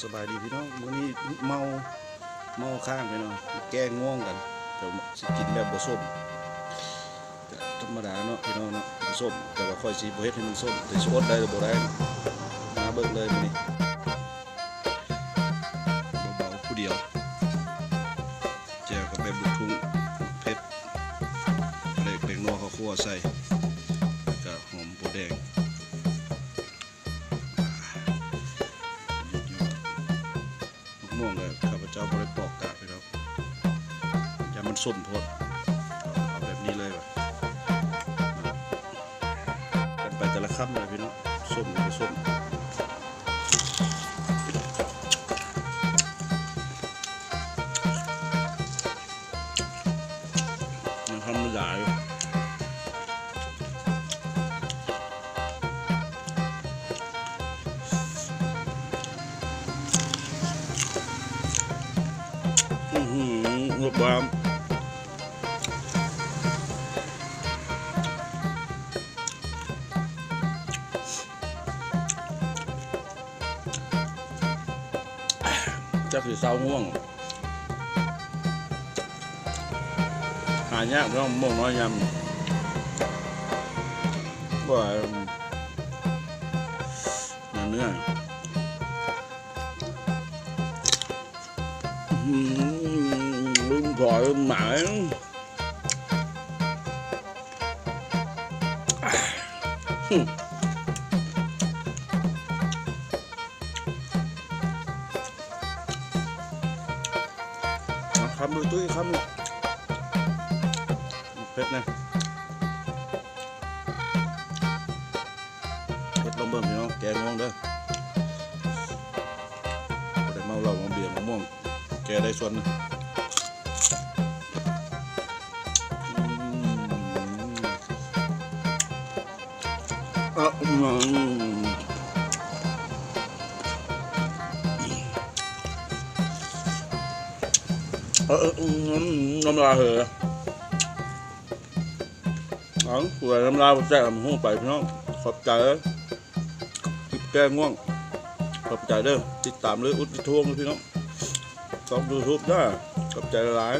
สบายดีพี่น้องวันนี้เมาข้างไปเนาะแก้ง่วงกันแต่สิกินแบบผสมธรรมดาเนาะพี่น้องเนาะผสมแต่ว่าค่อยสีโบเฮ็ดให้มันส้มแต่สดได้หรือบ่ได้มาเบิ่งเลยนี่เบาๆผู้เดียวแจ่วกับแบบลูกทุ่งเผ็ดเล็กเล็กนัวข้าวคั่วใส่กับหอมปูแดงม่วงเลยข้าพเจ้าบริปอกกะไปแล้วอย่ามันส้มโพดเอาแบบนี้เลยว่ะกันไปแต่ละคำเลยพี่น้องส้มกับส้มยังทำไม่ได้อยู่รวบรวมจะคือเศร้าง่วงหายากเพราะม่วงน้อยยำว่าเนื้อลืมก่อยหมาคำดูตุ้ยคำเผ็ดนะเผ็ดลงเบิ่งพี่น้องแกงง่วงเด้อแต่เมาเหล้ามาเบียร์มะม่วงแกได้ส่วนนึงน้ำลายเหรอเผื่อน้ำลายแจ้งหูไปพี่น้องขอบใจเลยติดแก้ง่วงขอบใจเด้อติดตามเลยอุดติดทวงเลยพี่น้องชอบยูทูบได้ขอบใจหลาย